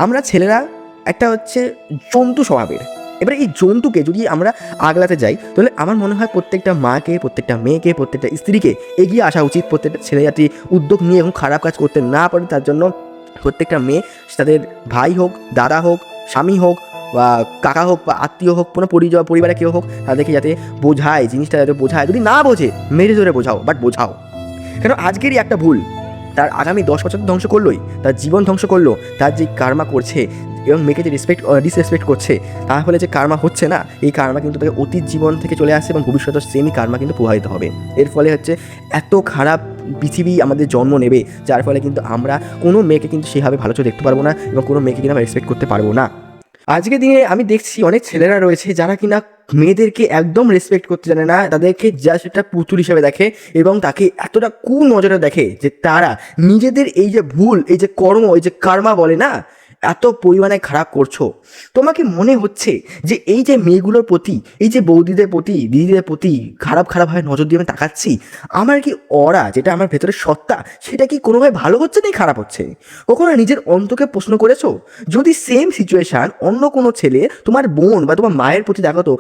আমরা ছেলেরা একটা হচ্ছে জন্তু স্বভাবের। এবারে এই জন্তুকে যদি আমরা আগলাতে যাই তাহলে আমার মনে হয় প্রত্যেকটা মাকে, প্রত্যেকটা মেয়েকে, প্রত্যেকটা স্ত্রীকে এগিয়ে আসা উচিত। প্রত্যেকটা ছেলে যাতে উদ্যোগ নিয়ে এবং খারাপ কাজ করতে না পারে তার জন্য প্রত্যেকটা মেয়ে, তাদের ভাই হোক, দাদা হোক, স্বামী হোক বা কাকা হোক বা আত্মীয় হোক, কোনো পরিবারে কেউ হোক, তাদেরকে যাতে বোঝায়, জিনিসটা যাতে বোঝায়। যদি না বোঝে মেরে ধরে বোঝাও, বাট বোঝাও। কেন আজকেরই একটা ভুল তার আগামী 10 বছর ধ্বংস করলোই, তার জীবন ধ্বংস করলো। তার যে কার্মা করছে এবং মেয়েকে যে ডিসরেসপেক্ট করছে, তাহলে যে কার্মা হচ্ছে না, এই কার্মা কিন্তু তাকে অতীত জীবন থেকে চলে আসছে এবং ভবিষ্যতের সেমই কার্মা কিন্তু প্রভাবিত হবে। এর ফলে হচ্ছে এত খারাপ পৃথিবী আমাদের জন্ম নেবে, যার ফলে কিন্তু আমরা কোনো মেয়েকে কিন্তু সেভাবে ভালো চোখে দেখতে পারবো না এবং কোনো মেয়েকে কিন্তু আমরা রেসপেক্ট করতে পারবো না। আজকের দিনে আমি দেখছি অনেক ছেলেরা রয়েছে যারা কিনা মেয়েদেরকে একদম রেসপেক্ট করতে জানে না, তাদেরকে জাস্ট একটা পুতুল হিসেবে দেখে এবং তাকে এতটা নজরে দেখে যে তারা নিজেদের এই যে ভুল, এই যে কর্ম, এই যে কার্মা বলে না, এত পরিমাণে খারাপ করছো। তোমাকে মনে হচ্ছে যে এই যে মেয়েগুলোর প্রতি, এই যে বৌদিদের প্রতি, দিদিদের প্রতি খারাপভাবে নজর দিয়ে আমি তাকাচ্ছি, আমার কি অরা, যেটা আমার ভেতরের সত্তা, সেটা কি কোনোভাবে ভালো হচ্ছে নাকি খারাপ হচ্ছে? কখনো নিজের অন্তকে প্রশ্ন করেছো? যদি সেম সিচুয়েশান অন্য কোনো ছেলে তোমার বোন বা তোমার মায়ের প্রতি দেখাতো,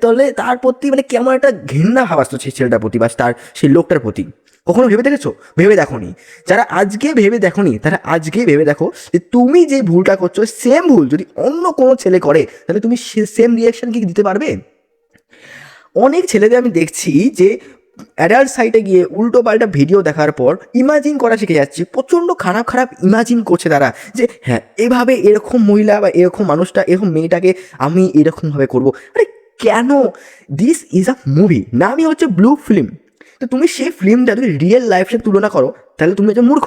তাহলে তার প্রতি মানে কেমন একটা ঘৃণা ভাব আসতো সেই ছেলেটার প্রতি বা তার সেই লোকটার প্রতি। কখনো ভেবে দেখেছো? ভেবে দেখোনি। যারা আজকে ভেবে দেখোনি তারা আজকে ভেবে দেখো যে তুমি যে ভুলটা করছো, সেম ভুল যদি অন্য কোনো ছেলে করে তাহলে তুমি সেম রিয়াকশন কি দিতে পারবে? অনেক ছেলেদের আমি দেখছি যে অ্যাডাল্ট সাইটে গিয়ে উল্টো পাল্টা ভিডিও দেখার পর ইমাজিন করা শিখে যাচ্ছে। প্রচণ্ড খারাপ ইমাজিন করছে তারা যে হ্যাঁ, এভাবে এরকম মহিলা বা এরকম মানুষটা, এরকম মেয়েটাকে আমি এরকমভাবে করবো। আরে কেন? দিস ইজ আ মুভি, নামই হচ্ছে ব্লু ফিল্ম। তো তুমি সেই ফিল্মটা যদি রিয়েল লাইফের সাথে তুলনা করো তাহলে তুমি একজন মূর্খ।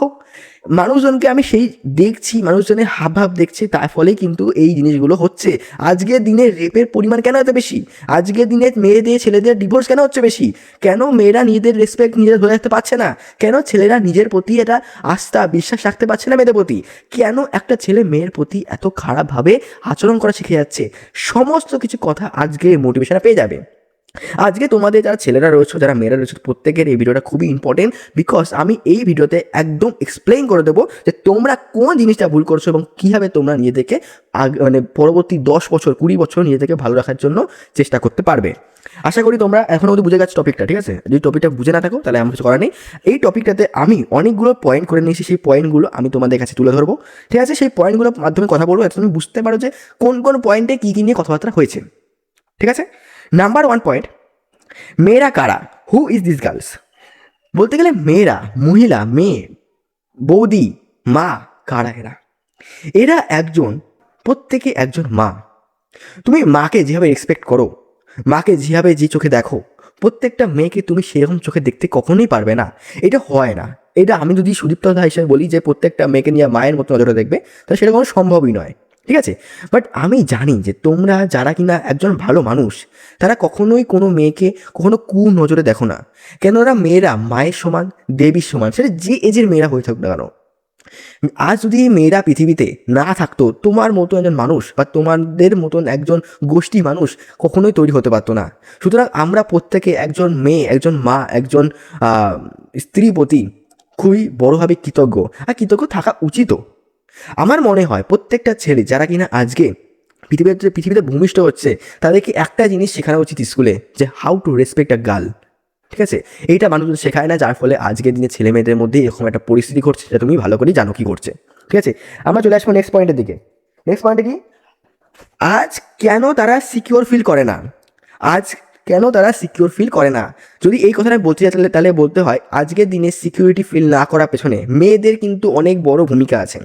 মানুষজনকে আমি সেই দেখছি, মানুষজনের হাবভাব দেখছি, তার ফলেই কিন্তু এই জিনিসগুলো হচ্ছে। আজকের দিনে রেপের পরিমাণ কেন এত বেশি? আজকের দিনে মেয়েদের ছেলেদের ডিভোর্স কেন হচ্ছে বেশি? কেন মেয়েরা নিজেদের রেসপেক্ট নিজেদের ধরে রাখতে পারছে না? কেন ছেলেরা নিজের প্রতি এটা আস্থা বিশ্বাস রাখতে পারছে না মেয়েদের প্রতি? কেন একটা ছেলে মেয়ের প্রতি এত খারাপভাবে আচরণ করা শিখে যাচ্ছে? সমস্ত কিছু কথা আজকে মোটিভেশনে পেয়ে যাবে। আজকে তোমাদের যারা ছেলেরা রয়েছে, যারা মেয়েরা রয়েছে, প্রত্যেকের এই ভিডিওটা খুবই ইম্পর্টেন্ট, বিকজ আমি এই ভিডিওতে একদম এক্সপ্লেইন করে দেবো যে তোমরা কোন জিনিসটা ভুল করছো এবং কীভাবে তোমরা নিজেদেরকে মানে পরবর্তী 10 বছর 20 বছর নিজেদেরকে ভালো রাখার জন্য চেষ্টা করতে পারবে। আশা করি তোমরা এখনও অবধি বুঝে গেছো টপিকটা, ঠিক আছে? যদি টপিকটা বুঝে না থাকো তাহলে আমার কিছু করার নেই। এই টপিকটাতে আমি অনেকগুলো পয়েন্ট করে নিয়েছি, সেই পয়েন্টগুলো আমি তোমাদের কাছে তুলে ধরবো, ঠিক আছে? সেই পয়েন্টগুলোর মাধ্যমে কথা বলবো যাতে তুমি বুঝতে পারো যে কোন কোন পয়েন্টে কী কী নিয়ে কথাবার্তা হয়েছে, ঠিক আছে? নাম্বার 1 পয়েন্ট, মেয়েরা কারা? Who is this girls? বলতে গেলে মেয়েরা, মহিলা, মেয়ে, বৌদি, মা, কারা এরা? এরা প্রত্যেকে একজন মা। তুমি মাকে যেভাবে রেসপেক্ট করো, মাকে যেভাবে যে চোখে দেখো, প্রত্যেকটা মেয়েকে তুমি সেরকম চোখে দেখতে কখনোই পারবে না। এটা হয় না। এটা আমি যদি সুদীপ্ততা হিসেবে বলি যে প্রত্যেকটা মেয়েকে নিয়ে মায়ের মতো নজরে দেখবে, তাহলে সেটা কোনো সম্ভবই নয়, ঠিক আছে? বাট আমি জানি যে তোমরা যারা কিনা একজন ভালো মানুষ, তারা কখনোই কোনো মেয়েকে কখনো নজরে দেখো না। কেননা মেয়েরা মায়ের সমান, দেবীর সমান, সেটা যে এজের মেয়েরা হয়ে থাকুক না কেন। আজ যদি এই মেয়েরা পৃথিবীতে না থাকতো, তোমার মতো একজন মানুষ বা তোমাদের মতন একজন গোষ্ঠী মানুষ কখনোই তৈরি হতে পারতো না। সুতরাং আমরা প্রত্যেকে একজন মেয়ে, একজন মা, একজন স্ত্রী প্রতি খুবই বড়োভাবে কৃতজ্ঞ, আর কৃতজ্ঞ থাকা উচিতও। আমার মনে হয় প্রত্যেকটা ছেলে যারা কিনা আজকে পৃথিবীতে ভূমিষ্ঠ হচ্ছে, তাদেরকে একটা জিনিস শেখানো উচিত স্কুলে, যে how to respect a girl, ঠিক আছে? এইটা মানুষজন শেখায় না, যার ফলে আজকের দিনে ছেলে মেয়েদের মধ্যে এরকম একটা পরিস্থিতি ঘটছে, যেটা তুমি ভালো করেই জানো কি করছে, ঠিক আছে? আমরা চলে আসবো নেক্সট পয়েন্টের দিকে। নেক্সট পয়েন্টে কি? আজ কেন তারা সিকিওর ফিল করে না? আজ কেন তারা সিকিওর ফিল করে না? যদি এই কথাটা বলতে যাই তাহলে বলতে হয় আজকের দিনে সিকিউরিটি ফিল না করার পেছনে মেয়েদের কিন্তু অনেক বড় ভূমিকা আছে।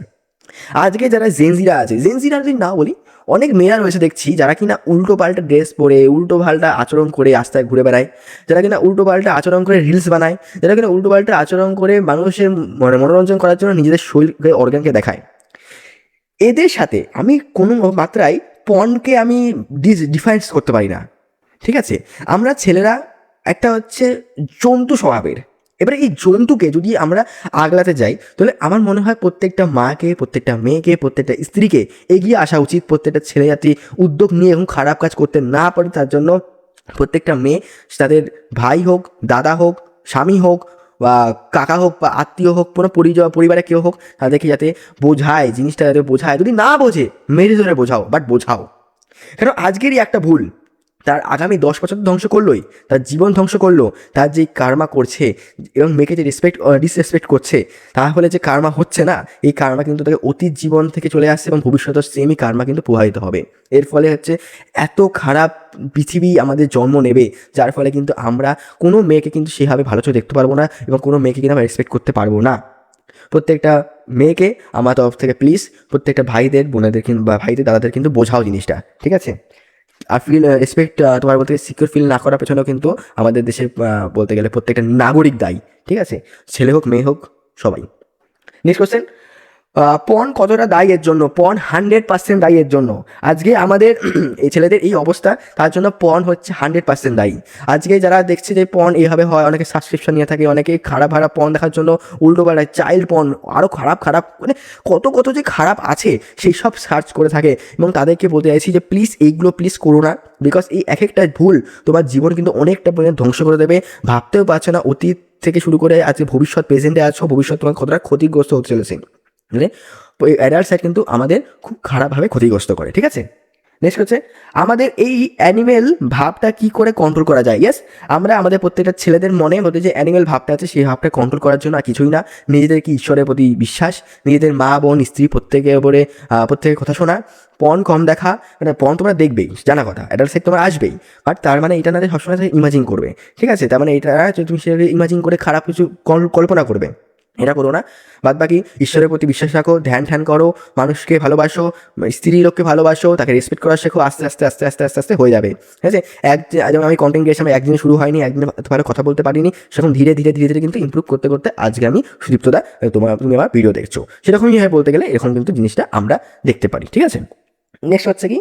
আজকে যারা জেনজিরা আছে, জেনজিরা যদি না বলি, অনেক মেয়েরা রয়েছে দেখছি যারা কিনা উল্টো পাল্টা ড্রেস পরে, উল্টো পাল্টা আচরণ করে রাস্তায় ঘুরে বেড়ায়, যারা কিনা উল্টো পাল্টা আচরণ করে রিলস বানায়, যারা কিনা উল্টো পাল্টা আচরণ করে মানুষের মনোরঞ্জন করার জন্য নিজেদের শরীরকে অর্গানকে দেখায়। এদের সাথে আমি কোনো মাত্রায় পণকে আমি ডিফারেন্স করতে পারি না, ঠিক আছে? আমরা ছেলেরা একটা হচ্ছে জন্তু স্বভাবের। এবারে এই জন্তুকে যদি আমরা আগলাতে যাই তাহলে আমার মনে হয় প্রত্যেকটা মাকে, প্রত্যেকটা মেয়েকে, প্রত্যেকটা স্ত্রীকে এগিয়ে আসা উচিত। প্রত্যেকটা ছেলে যাতে উদ্যোগ নিয়ে এবং খারাপ কাজ করতে না পারে তার জন্য প্রত্যেকটা মেয়ে, তাদের ভাই হোক, দাদা হোক, স্বামী হোক বা কাকা হোক বা আত্মীয় হোক, কোনো পরিবারে কেউ হোক, তাদেরকে যাতে বোঝায়, জিনিসটা যাতে বোঝায়। যদি না বোঝে মেরে ধরে বোঝাও, বাট বোঝাও। কেন আজকেরই একটা ভুল তার আগামী 10 বছর ধ্বংস করলোই, তার জীবন ধ্বংস করলো। তার যে কার্মা করছে এবং মেয়েকে যে ডিসরেসপেক্ট করছে, তাহলে যে কার্মা হচ্ছে না, এই কার্মা কিন্তু তাকে অতীত জীবন থেকে চলে আসছে এবং ভবিষ্যতে সেমই কার্মা কিন্তু প্রভাবিত হবে। এর ফলে হচ্ছে এত খারাপ পৃথিবী আমাদের জন্ম নেবে, যার ফলে কিন্তু আমরা কোনো মেয়েকে কিন্তু সেভাবে ভালো চোখে দেখতে পারবো না এবং কোনো মেয়েকে কিন্তু আমরা রেসপেক্ট করতে পারবো না। প্রত্যেকটা মেয়েকে আমার তরফ থেকে প্লিজ, প্রত্যেকটা ভাইদের, বোনেদের বা ভাইদের, দাদাদের কিন্তু বোঝাও জিনিসটা, ঠিক আছে? আর রেসপেক্ট তোমার বলতে সিকিউর ফিল না করার পেছনেও কিন্তু আমাদের দেশের বলতে গেলে প্রত্যেকটা নাগরিক দায়ী, ঠিক আছে? ছেলে হোক, মেয়ে হোক, সবাই। নেক্সট কোশ্চেন, পণ কতটা দায়ী এর জন্য? পণ 100% দায়ী এর জন্য। আজকে আমাদের এই ছেলেদের এই অবস্থা, তার জন্য পণ হচ্ছে 100% দায়ী। আজকে যারা দেখছে যে পণ এইভাবে হয়, অনেকে সাবস্ক্রিপশন নিয়ে থাকে, অনেকে খারাপ পণ দেখার জন্য উল্টো পাল্টা চাইল্ড পণ, আরও খারাপ মানে কত যে খারাপ আছে সেই সব সার্চ করে থাকে। এবং তাদেরকে বলতে চাইছি যে প্লিজ এইগুলো প্লিজ করো না, বিকজ এই এক একটা ভুল তোমার জীবন কিন্তু অনেকটা পর্যন্ত ধ্বংস করে দেবে। ভাবতেও পারছো না অতীত থেকে শুরু করে আজকে ভবিষ্যৎ, প্রেজেন্টে আছো, ভবিষ্যৎ তোমার কতটা ক্ষতিগ্রস্ত হতে চলেছে। মানে অ্যাডাল্ট সাইড কিন্তু আমাদের খুব খারাপভাবে ক্ষতিগ্রস্ত করে, ঠিক আছে? নেক্সট হচ্ছে আমাদের এই অ্যানিমেল ভাবটা কি করে কন্ট্রোল করা যায়। ইয়েস, আমরা আমাদের প্রত্যেকটা ছেলেদের মনে মধ্যে যে অ্যানিমেল ভাবটা আছে, সেই ভাবটা কন্ট্রোল করার জন্য আর কিছুই না, নিজেদের কি ঈশ্বরের প্রতি বিশ্বাস, নিজেদের মা বোন স্ত্রী প্রত্যেকের উপরে প্রত্যেকের কথা শোনা, পণ কম দেখা। মানে পণ তোমরা দেখবেই, জানা কথা, অ্যাডাল্ট সাইড তোমরা আসবেই, বাট তার মানে এটা না যে সবসময় ইমাজিন করবে, ঠিক আছে? তার মানে এটা তুমি সেটাকে ইমাজিন করে খারাপ কিছু কল্পনা করবে, এটা করো না। বাদ বাকি ঈশ্বরের প্রতি বিশ্বাস রাখো, ধ্যান করো, মানুষকে ভালোবাসো, স্ত্রী লোককে ভালোবাসো, তাকে রেসপেক্ট করা শেখো, আস্তে আস্তে আস্তে আস্তে আস্তে আস্তে হয়ে যাবে, ঠিক আছে? যেমন আমি কন্টেন্ট ক্রিয়েশন একদিনে শুরু হয়নি, একদিনে ভালো কথা বলতে পারিনি, সেরকম ধীরে ধীরে কিন্তু ইমপ্রুভ করতে করতে আজকে আমি সুদীপ্তদা, তুমি আমার ভিডিও দেখছো, সেরকমই হয় বলতে গেলে। এরকম কিন্তু জিনিসটা আমরা দেখতে পারি, ঠিক আছে? নেক্সট হচ্ছে কি,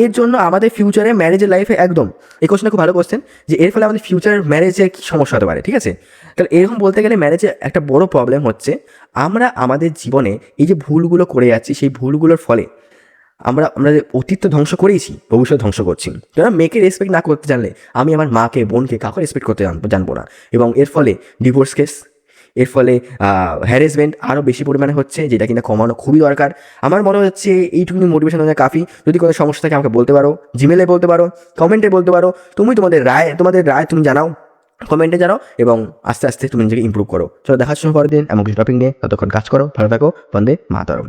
এর জন্য আমাদের ফিউচারে ম্যারেজের লাইফে একদম, এই কোশ্চেনটা খুব ভালো কোশ্চেন, যে এর ফলে আমাদের ফিউচারের ম্যারেজের কী সমস্যা হতে পারে, ঠিক আছে? তাহলে এরকম বলতে গেলে ম্যারেজের একটা বড় প্রবলেম হচ্ছে, আমরা আমাদের জীবনে এই যে ভুলগুলো করে যাচ্ছি, সেই ভুলগুলোর ফলে আমরা যে অতীত তো ধ্বংস করেইছি, ভবিষ্যৎ ধ্বংস করছি। কারণ মেয়েকে রেসপেক্ট না করতে জানলে আমি আমার মাকে, বোনকে, কাউকে রেসপেক্ট করতে জানবো না, এবং এর ফলে ডিভোর্স কেস, এর ফলে হ্যারাসমেন্ট আরও বেশি পরিমাণে হচ্ছে, যেটা কিনা কমানো খুবই দরকার। আমার মনে হচ্ছে এইটুকুনি মোটিভেশন হয়ে কাফি। যদি কোনো সমস্যা থাকে আমাকে বলতে পারো, জিমেলে বলতে পারো, কমেন্টে বলতে পারো, তোমাদের রায় তুমি জানাও, কমেন্টে জানাও, এবং আস্তে আস্তে তুমি নিজেকে ইমপ্রুভ করো। চলো দেখার সময় পরের দিন এমন কিছু টপিক নিয়ে, ততক্ষণ কাজ করো, ভালো থাকো, বন্দে মাতরম।